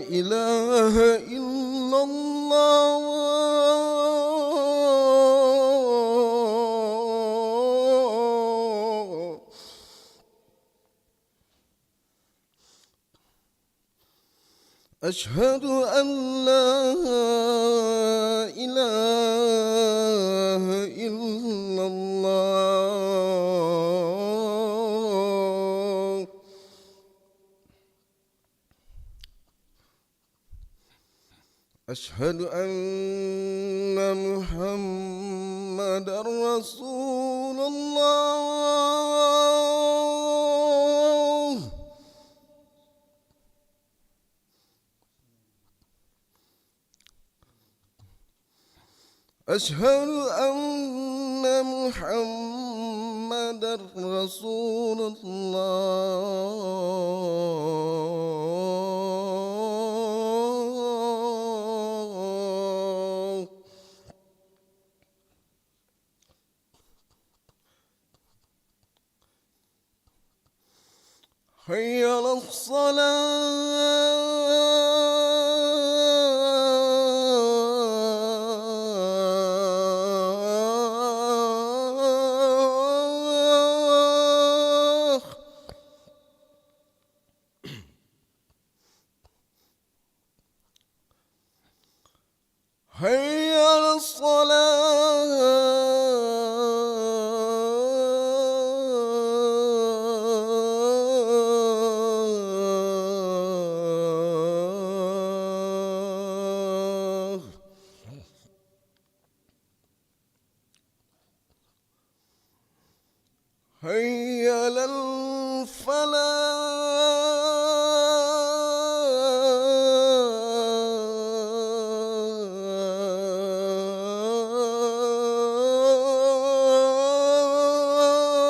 إله إلا الله أشهد أن لا إله إلا الله أشهد أن محمدًا رسول الله أشهد أن محمدًا رسول الله حي على الصلاة حي على الصلاة حي على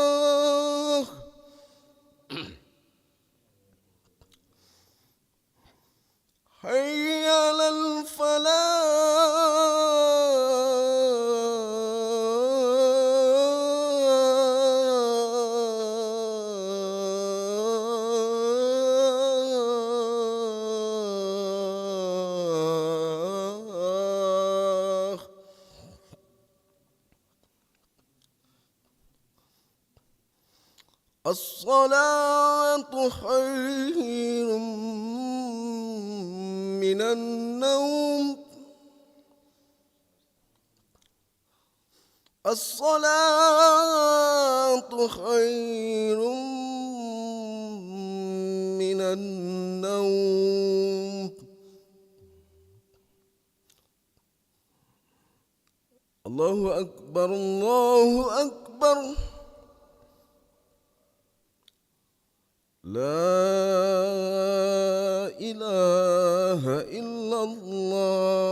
الفلاح حي على الفلاح الصلاة خير من النوم الصلاة خير من النوم الله أكبر الله أكبر لا إله إلا الله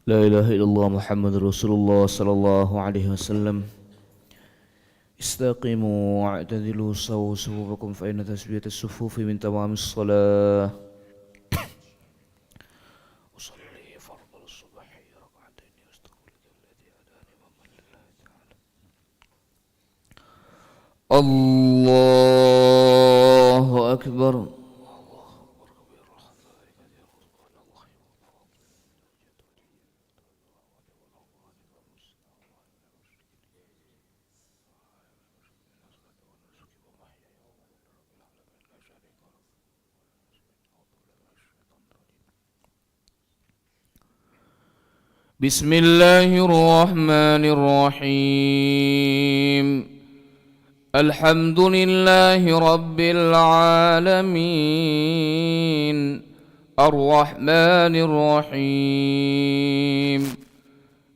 لا إله إلا الله محمد رسول الله صلى الله عليه وسلم. استقيموا واعتدلوا سووا صفوفكم فإن تسبية الصفوف من تمام الصلاة. أصلي فرض الصبح ركعتين واستغفر الذي هداني ومن لله تعالى. الله أكبر. بسم الله الرحمن الرحيم. الحمد لله رب العالمين الرحمن الرحيم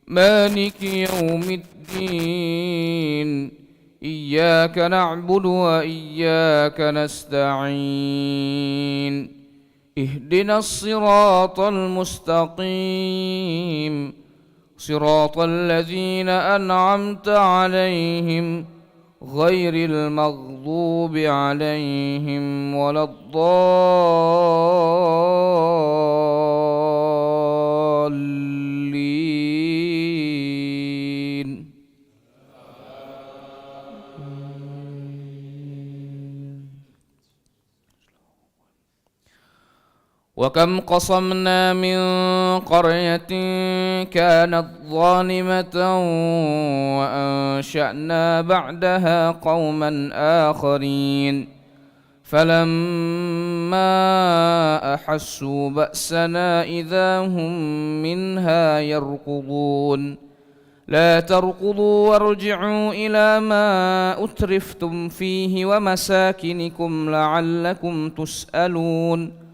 مالك يوم الدين إياك نعبد وإياك نستعين اهدنا الصراط المستقيم صراط الذين أنعمت عليهم غير المغضوب عليهم ولا الضالين. وكم قصمنا من قرية كانت ظالمة وأنشأنا بعدها قوما آخرين فلما أحسوا بأسنا إذا هم منها يركضون. لا تركضوا وارجعوا إلى ما أترفتم فيه ومساكنكم لعلكم تسألون.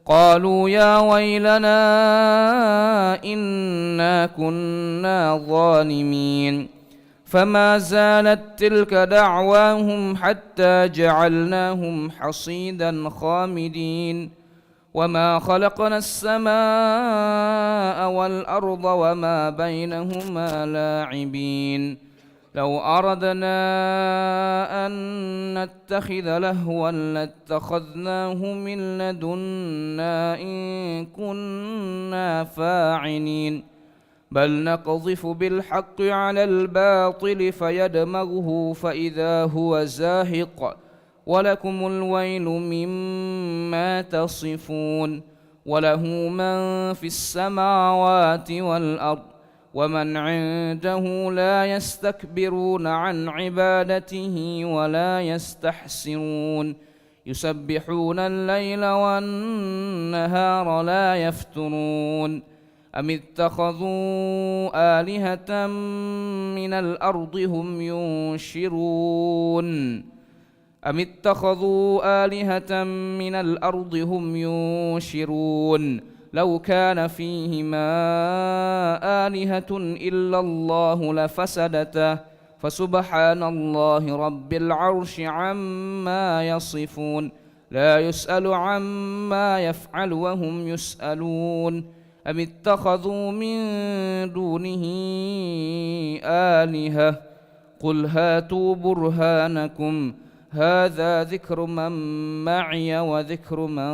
قالوا يا ويلنا إنا كنا ظالمين فما زالت تلك دعواهم حتى جعلناهم حصيدا خامدين. وما خلقنا السماء والأرض وما بينهما لاعبين. لو أردنا أن نتخذ لهوا لاتخذناه من لدنا إن كنا فاعلين. بل نقذف بالحق على الباطل فيدمغه فإذا هو زاهق ولكم الويل مما تصفون. وله من في السماوات والأرض ومن عنده لا يستكبرون عن عبادته ولا يستحسرون. يسبحون الليل والنهار لا يفترون. أم اتخذوا آلهة من الأرض هم ينشرون. أم اتخذوا آلهة من الأرض هم ينشرون. لو كان فيهما آلهة إلا الله لفسدتا فسبحان الله رب العرش عما يصفون. لا يسأل عما يفعل وهم يسألون. أم اتخذوا من دونه آلهة قل هاتوا برهانكم هذا ذكر من معي وذكر من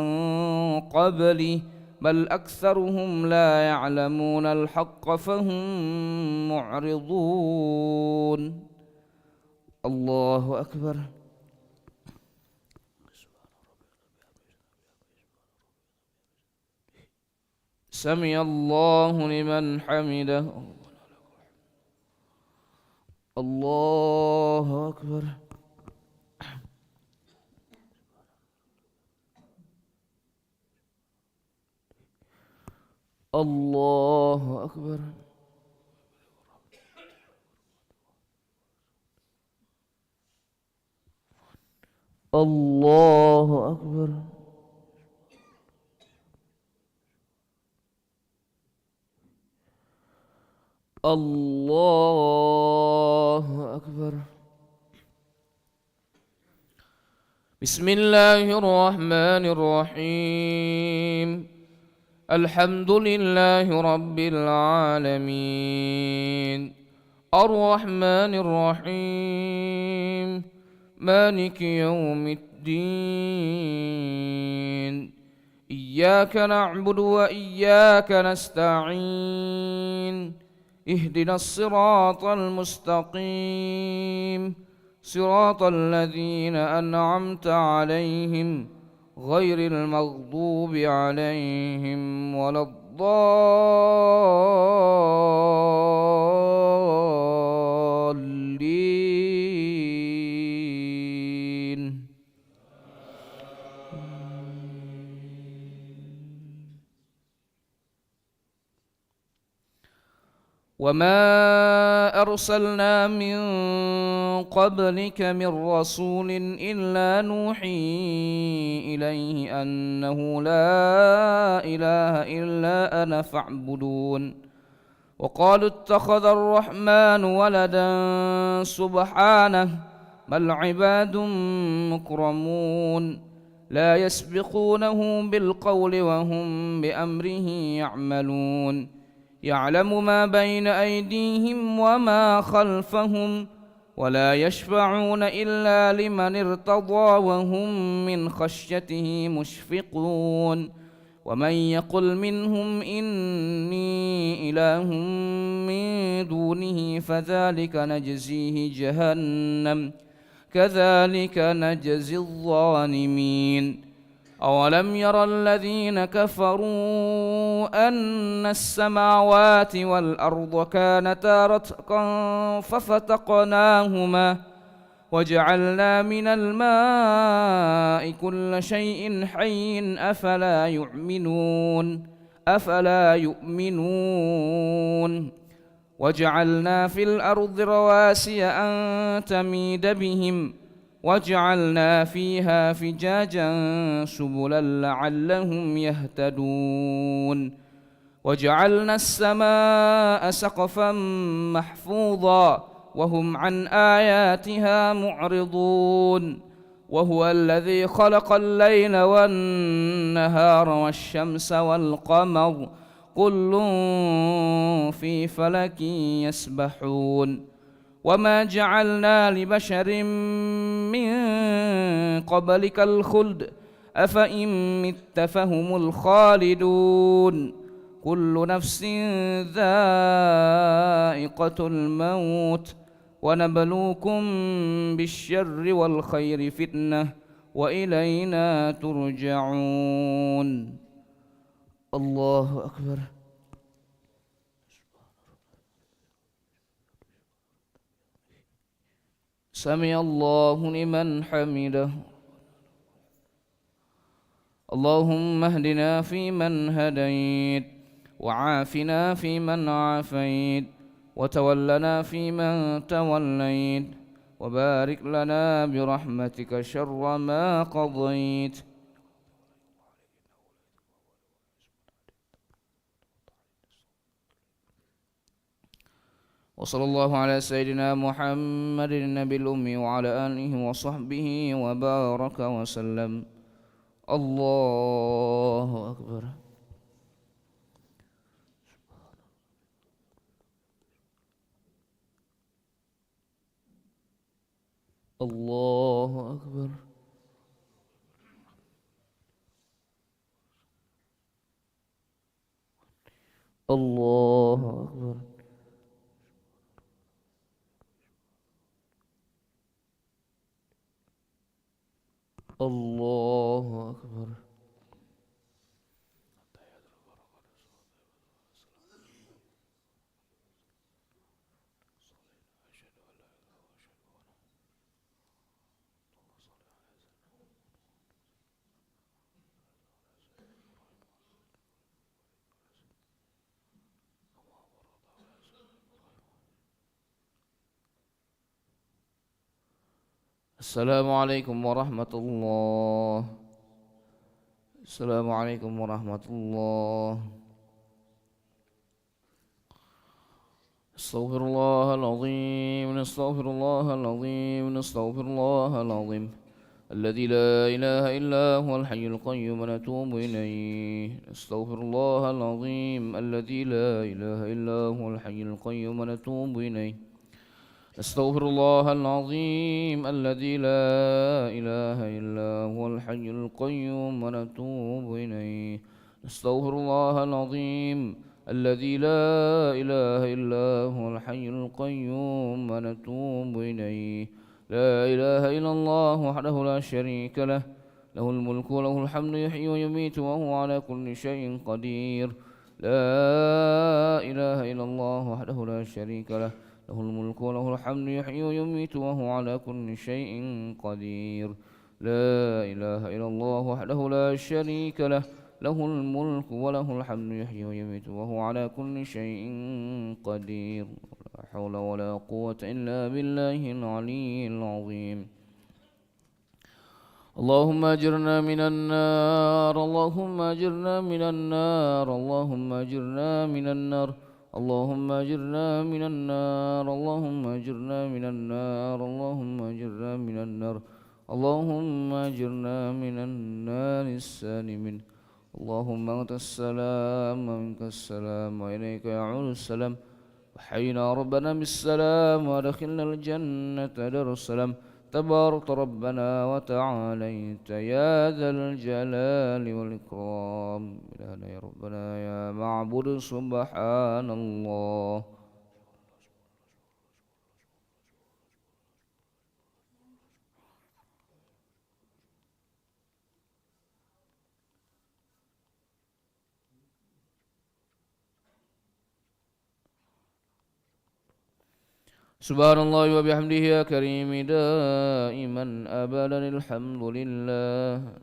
قبلي بل أكثرهم لا يعلمون الحق فهم معرضون. الله أكبر. سمع الله لمن حمده. الله أكبر. الله أكبر. الله أكبر. الله أكبر. بسم الله الرحمن الرحيم. الحمد لله رب العالمين الرحمن الرحيم مالك يوم الدين إياك نعبد وإياك نستعين اهدنا الصراط المستقيم صراط الذين أنعمت عليهم غير المغضوب عليهم ولا الضالين. وما أرسلنا من قبلك من رسول إلا نوحي إليه أنه لا إله إلا أنا فاعبدون. وقالوا اتخذ الرحمن ولدا سبحانه بل عباد مكرمون لا يسبقونه بالقول وهم بأمره يعملون. يعلم ما بين أيديهم وما خلفهم ولا يشفعون إلا لمن ارتضى وهم من خشيته مشفقون. ومن يقل منهم إني إله من دونه فذلك نجزيه جهنم كذلك نجزي الظالمين. أولم ير الذين كفروا أن السماوات والأرض كانتا رتقا ففتقناهما وجعلنا من الماء كل شيء حي أفلا يؤمنون وجعلنا في الأرض رواسي أن تميد بهم وجعلنا فيها فجاجا سبلا لعلهم يهتدون. وجعلنا السماء سقفا محفوظا وهم عن آياتها معرضون. وهو الذي خلق الليل والنهار والشمس والقمر كل في فلك يسبحون. وما جعلنا لبشر من قبلك الخلد أفإن مت فهم الخالدون. كل نفس ذائقة الموت ونبلوكم بالشر والخير فتنة وإلينا ترجعون. الله أكبر. سمع الله لمن حمده. اللهم اهدنا فيمن هديت وعافنا فيمن عافيت وتولنا فيمن توليت وبارك لنا برحمتك شر ما قضيت. وصلى الله على سيدنا محمد النبي الأمي وعلى آله وصحبه وبارك وسلم. الله أكبر. الله أكبر. الله أكبر. الله أكبر. السلام عليكم ورحمة الله. السلام عليكم ورحمة الله. استغفر الله العظيم. استغفر الله العظيم. استغفر الله العظيم. الذي لا إله إلا هو الحي القيوم ونتوب إليه. نستغفر الله العظيم الذي لا إله إلا هو الحي القيوم ونتوب إليه. نستغفر الله العظيم الذي لا إله إلا هو الحي القيوم ونتوب إليه. نستغفر الله العظيم الذي لا إله إلا هو الحي القيوم ونتوب إليه. لا إله إلا الله وحده لا شريك له، له الملك وله الحمد يحيي ويميت وهو على كل شيء قدير. لا إله إلا الله وحده لا شريك له، له الملك وله الحمد يحيي ويميت وهو على كل شيء قدير. لا إله إلا الله وحده لا شريك له، له الملك وله الحمد يحيي ويميت وهو على كل شيء قدير. لا حول ولا قوة إلا بالله العلي العظيم. اللهم أجرنا من النار، اللهم أجرنا من النار، اللهم أجرنا من النار، اللهم أجرنا من النار، اللهم أجرنا من النار، اللهم أجرنا من النار، اللهم أجرنا من النار السالمين. اللهم أنت السلام ومنك السلام وإليك يعود السلام. وحينا ربنا بالسلام وأدخلنا الجنة دار السلام. تبارك ربنا وتعاليت يا ذا الجلال والإكرام. إلهنا يا ربنا يا معبود سبحان الله. سبحان الله وبحمده يا كريم دائما أبدا الحمد لله.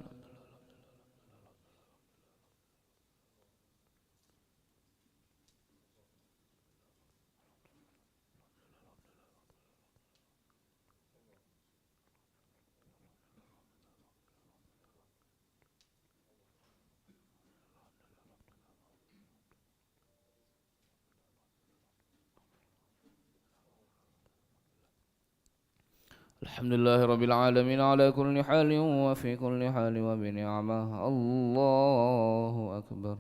الحمد لله رب العالمين على كل حال وفي كل حال وبنعمه. الله أكبر.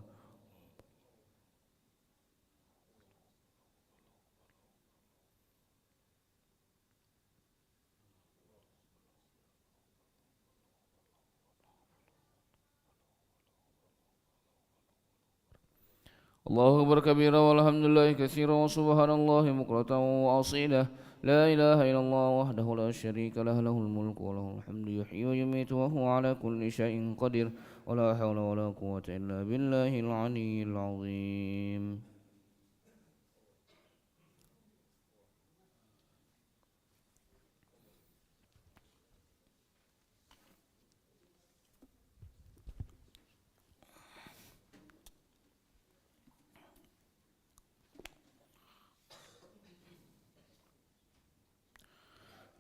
الله أكبر كبيرا والحمد لله كثيرا وسبحان الله بكرة وأصيلا. لا إله إلا الله وحده لا شريك له، له الملك وله الحمد يحيي ويميت وهو على كل شيء قدير. ولا حول ولا قوة إلا بالله العلي العظيم.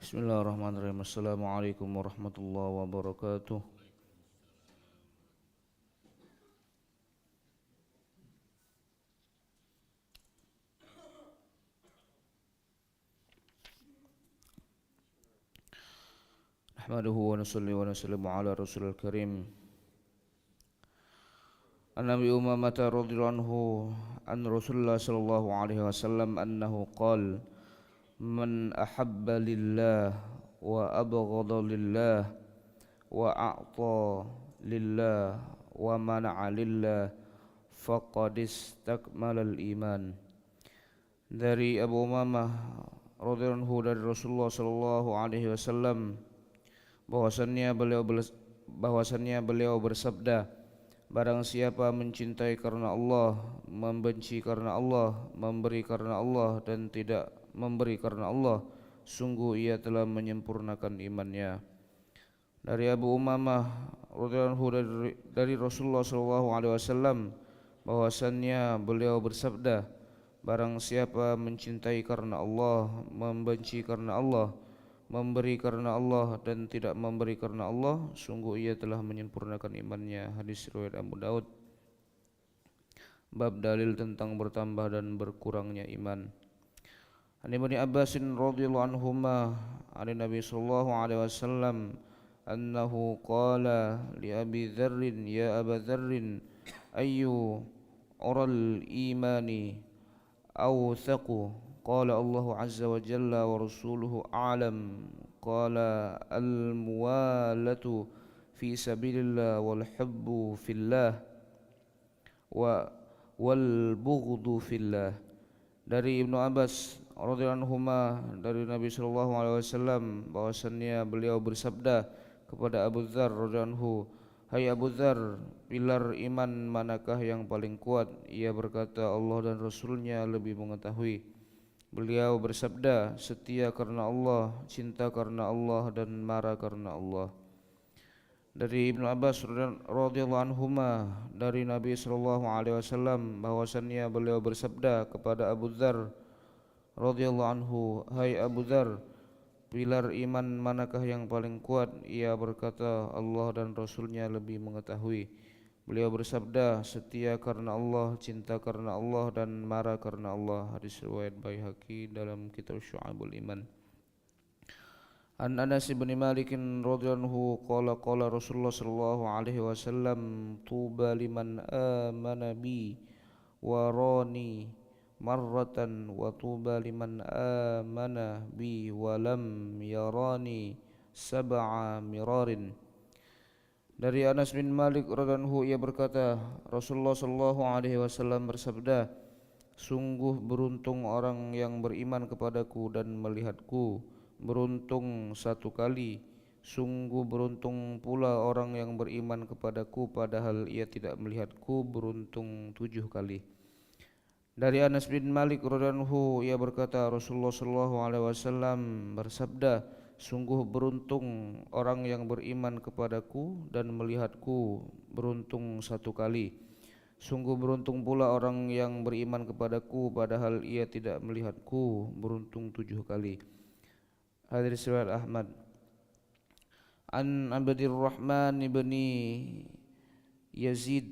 Bismillahirrahmanirrahim. Assalamualaikum warahmatullahi wabarakatuh. Nahmaduhu wa nusalli wa nusallimu ala rasulil karim. An-Nabi Umamah radhiyallahu anhu an Rasulullah sallallahu alaihi wasallam annahu qala: Man ahabba lillah wa abghada lillah wa a'ta lillah wa mana'a lillah faqad istakmala al-iman. Dari Abu Umamah radhiyallahu anhu dari Rasulullah sallallahu alaihi wasallam bahwasannya beliau bersabda, barang siapa mencintai karena Allah, membenci karena Allah, memberi karena Allah dan tidak memberi karena Allah, sungguh ia telah menyempurnakan imannya. Dari Abu Umamah radhiyallahu dari Rasulullah SAW bahwasannya beliau bersabda, barang siapa mencintai karena Allah, membenci karena Allah, memberi karena Allah dan tidak memberi karena Allah, sungguh ia telah menyempurnakan imannya. Hadis riwayat Abu Daud. Bab dalil tentang bertambah dan berkurangnya iman. An Ibnu Abbas radhiyallahu anhuma an Nabi sallallahu alaihi wasallam أنه قال لأبي ذر يا أبا ذر أي عرى الإيمان أوثق قال الله عز وجل ورسوله أعلم قال الموالة في سبيل الله والحب في الله والبغض في الله. Dari Ibnu Abbas radhiyallahu anhuma dari Nabi sallallahu alaihi wasallam bahwasannya beliau bersabda kepada Abu Dzar radhiyallahu anhu, "Hai Abu Dzar, pilar iman manakah yang paling kuat?" Ia berkata, "Allah dan Rasulnya lebih mengetahui." Beliau bersabda, "Setia karena Allah, cinta karena Allah, dan marah karena Allah." Dari Ibnu Abbas radhiyallahu anhuma dari Nabi sallallahu alaihi wasallam bahwasannya beliau bersabda kepada Abu Dzar radhiyallahu anhu, "Hai Abu Dzar, pilar iman manakah yang paling kuat?" Ia berkata, "Allah dan Rasulnya lebih mengetahui." Beliau bersabda, "Setia karena Allah, cinta karena Allah, dan marah karena Allah." Hadis riwayat Baihaqi dalam kitab Syu'abul Iman. An Anas bin Malik radhiyallahu anhu qala Rasulullah sallallahu alaihi wasallam, "Tuba liman amana bi wa rani marratan wa tuba liman amana bi wa lam yarani sab'a mirarin." Dari Anas bin Malik radhiyallahu anhu ia berkata, Rasulullah sallallahu alaihi wasallam bersabda, "Sungguh beruntung orang yang beriman kepadaku dan melihatku, beruntung satu kali. Sungguh beruntung pula orang yang beriman kepadaku padahal ia tidak melihatku, beruntung 7 kali." Dari Anas bin Malik radhiyallahu anhu ia berkata, Rasulullah sallallahu alaihi wasallam bersabda, "Sungguh beruntung orang yang beriman kepadaku dan melihatku, beruntung satu kali. Sungguh beruntung pula orang yang beriman kepadaku padahal ia tidak melihatku, beruntung 7 kali." Hadis riwayat Ahmad. An Abdurrahman ibn Yazid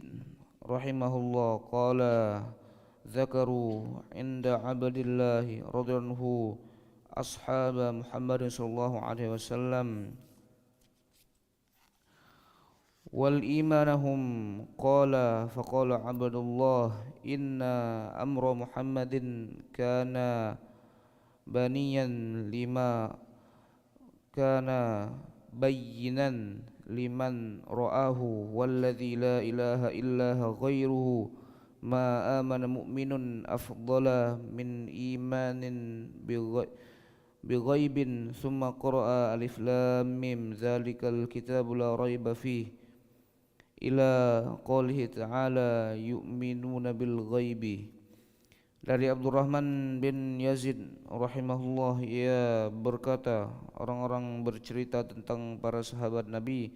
rahimahullah qala dzakaru inda Abdillah radhiyallahu anhu ashab Muhammad sallallahu alaihi wasallam wal imanahum qala faqala Abdullah inna amra Muhammadin kana baniyan lima kana bayyinan liman ra'ahu walladzi la ilaha illa ghairuhu ma amana mu'minun afdala min imanin bighaibin thumma qara'a alif lam mim dzalikal kitabu la raiba fihi ila qoulihi ta'ala yu'minuna bil ghaibi. Dari Abdurrahman bin Yazid rahimahullah ia berkata, orang-orang bercerita tentang para sahabat Nabi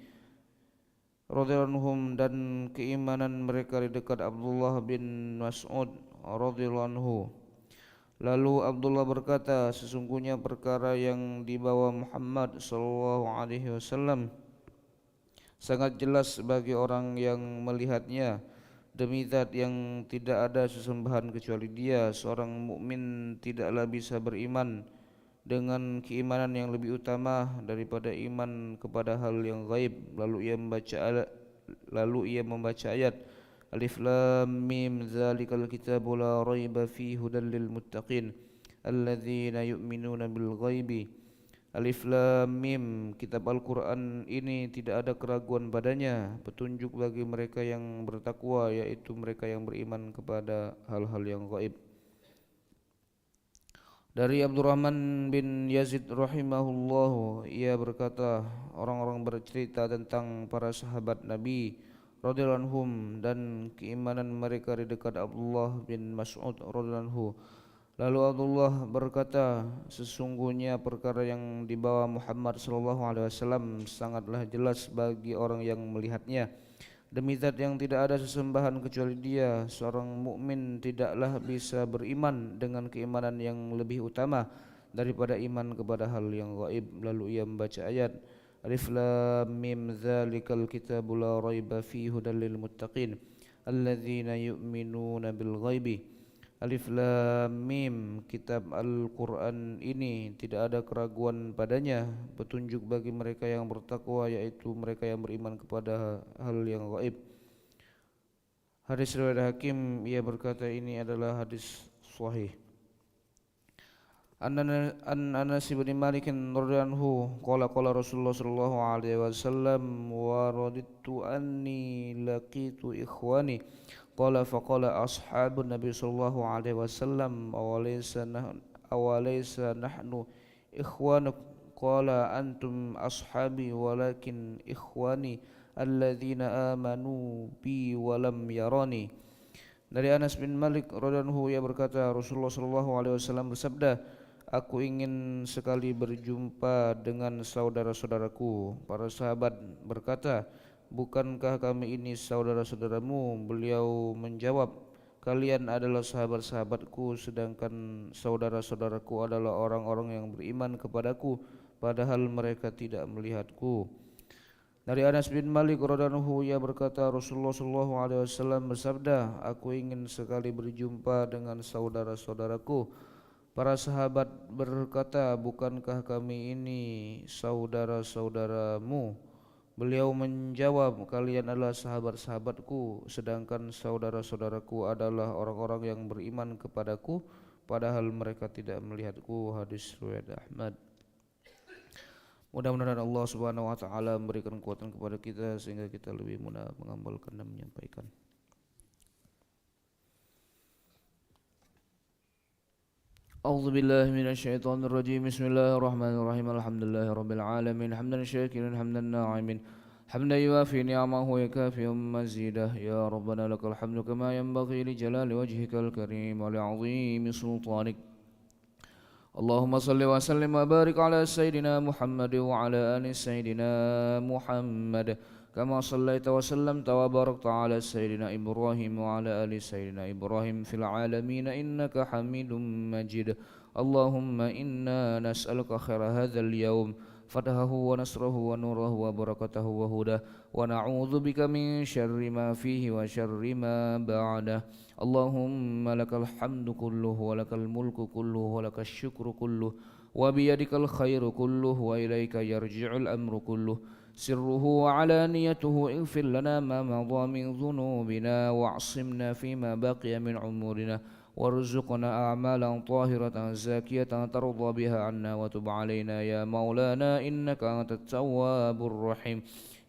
radhiyallahu anhum dan keimanan mereka di dekat Abdullah bin Mas'ud radhiyallahu anhu. Lalu Abdullah berkata, sesungguhnya perkara yang dibawa Muhammad sallallahu alaihi wasallam sangat jelas bagi orang yang melihatnya. Demi zat yang tidak ada sesembahan kecuali Dia, seorang mukmin tidaklah bisa beriman dengan keimanan yang lebih utama daripada iman kepada hal yang gaib. Lalu ia membaca ayat Alif Lam Mim Dzalikal Kitabu La Raiba Fihi Hudal Lil Muttaqin Alladzina Yu'minuna Bil Ghaibi. Alif Lam Mim, kitab Al-Quran ini tidak ada keraguan padanya, petunjuk bagi mereka yang bertakwa, yaitu mereka yang beriman kepada hal-hal yang gaib. Dari Abdurrahman bin Yazid rahimahullahu ia berkata, orang-orang bercerita tentang para sahabat Nabi radhiyallahu anhum dan keimanan mereka di dekat Abdullah bin Mas'ud radhiyallahu anhu. Lalu Abdullah berkata, sesungguhnya perkara yang dibawa Muhammad sallallahu alaihi wasallam sangatlah jelas bagi orang yang melihatnya. Demi zat yang tidak ada sesembahan kecuali Dia, seorang mukmin tidaklah bisa beriman dengan keimanan yang lebih utama daripada iman kepada hal yang gaib. Lalu ia membaca ayat Alif Lam Mim Dzalikal Kitabu La Raiba Fihi Hudal Lil Muttaqin Alladzina Yu'minuna Bil Ghaibi. Alif Lam Mim, kitab Al-Quran ini tidak ada keraguan padanya, petunjuk bagi mereka yang bertakwa, yaitu mereka yang beriman kepada hal yang gaib. Hadis riwayat Hakim, ia berkata ini adalah hadis sahih. An Anas bin Malik radhiyallahu anhu qala Rasulullah sallallahu alaihi wasallam wa raditu anni laqitu ikhwani qala faqala ashabun nabi sallallahu alaihi wasallam awalaysa nahnu ikhwanuk qala antum ashabi walakin ikhwani alladzina amanu bi wa lam yarani. Dari Anas bin Malik radhiyallahu anhu ia berkata Rasulullah sallallahu alaihi wasallam bersabda, aku ingin sekali berjumpa dengan saudara-saudaraku. Para sahabat berkata, bukankah kami ini saudara-saudaramu? Beliau menjawab, kalian adalah sahabat-sahabatku, sedangkan saudara-saudaraku adalah orang-orang yang beriman kepadaku, padahal mereka tidak melihatku. Dari Anas bin Malik radhiyallahu anhu ia berkata Rasulullah sallallahu alaihi wasallam bersabda, aku ingin sekali berjumpa dengan saudara-saudaraku. Para sahabat berkata, bukankah kami ini saudara-saudaramu? Beliau menjawab, kalian adalah sahabat-sahabatku, sedangkan saudara-saudaraku adalah orang-orang yang beriman kepadaku, padahal mereka tidak melihatku. Hadis riwayat Ahmad. Mudah-mudahan Allah Subhanahu wa taala memberikan kekuatan kepada kita sehingga kita lebih mudah mengamalkan dan menyampaikan. أعوذ بالله من الشيطان الرجيم بسم الله الرحمن الرحيم الحمد لله رب العالمين حمدا شاكرا حمدا ناعما حمدا يوافي نعمه ويكافئ مزيده يا ربنا لك الحمد كما ينبغي لجلال وجهك الكريم ولعظيم سلطانك اللهم صل وسلم وبارك على سيدنا محمد وعلى آل سيدنا محمد كما صليت وسلمت وباركت على سيدنا إبراهيم وعلى آل سيدنا إبراهيم في العالمين إنك حميد مجيد اللهم إنا نسألك خير هذا اليوم فتحه ونصره ونوره وبركته وهداه ونعوذ بك من شر ما فيه وشر ما بعده اللهم لك الحمد كله ولك الملك كله ولك الشكر كله وبيدك الخير كله وإليك يرجع الأمر كله سره وعلانيته اغفر لنا ما مضى من ذنوبنا واعصمنا فيما بقي من عمرنا وارزقنا أعمالا طاهرة زاكية ترضى بها عنا وتب علينا يا مولانا إنك أنت التواب الرحيم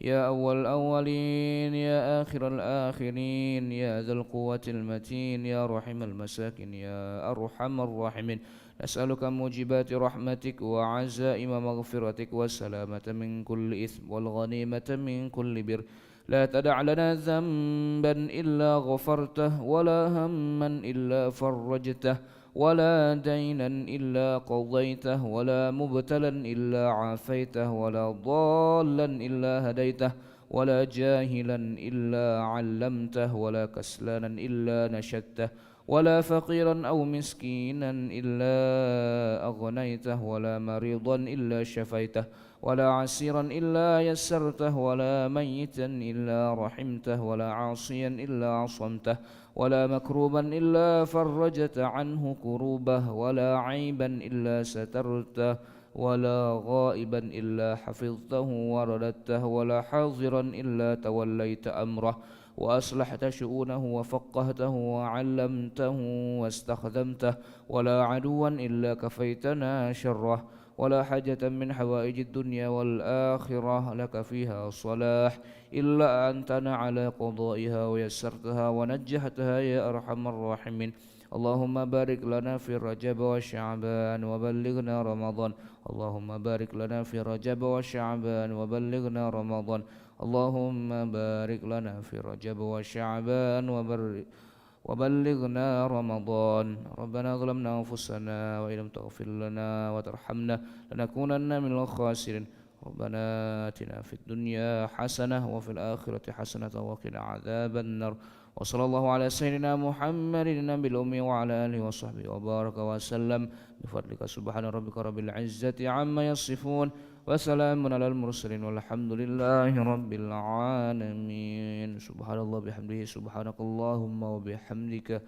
يا أول الأولين يا آخر الآخرين يا ذا القوة المتين يا رحم المساكين يا أرحم الراحمين نسألك موجبات رحمتك وعزائم مغفرتك والسلامة من كل إثم والغنيمة من كل بر لا تدع لنا ذنبا إلا غفرته ولا هما إلا فرجته ولا دينا إلا قضيته ولا مبتلا إلا عافيته ولا ضالا إلا هديته ولا جاهلا إلا علمته ولا كسلانا إلا نشدته ولا فقيرا أو مسكينا إلا أغنيته ولا مريضا إلا شفيته ولا عسيرا إلا يسرته ولا ميتا إلا رحمته ولا عاصيا إلا عصمته ولا مكروبا إلا فرجت عنه كروبه ولا عيبا إلا سترته ولا غائبا إلا حفظته ورددته ولا حاضرا إلا توليت أمره وأصلحت شؤونه وفقهته وعلمته واستخدمته ولا عدوا إلا كفيتنا شره ولا حاجة من حوائج الدنيا والآخرة لك فيها صلاح إلا أنتنا على قضائها ويسرتها ونجحتها يا أرحم الراحمين اللهم بارك لنا في رجب وشعبان وبلغنا رمضان اللهم بارك لنا في رجب وشعبان وبلغنا رمضان اللهم بارك لنا في رجب وشعبان وبلغنا رمضان ربنا ظلمنا أنفسنا وإن لم تغفر لنا وترحمنا لنكونن من الخاسرين ربنا آتنا في الدنيا حسنة وفي الآخرة حسنة وقنا عذاب النار وصلى الله على سيدنا محمد النبي الأمي وعلى آله وصحبه وبارك وسلم بفضلك سبحان ربك رب العزة عما يصفون وسلام على المرسلين والحمد لله رب العالمين سبحان الله بحمده سبحانك اللهم وبحمدك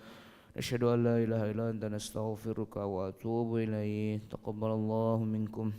Asyhadu an la ilaha illa anta nastaghfiruka wa atubu ilaik. Taqabbalallahu minkum.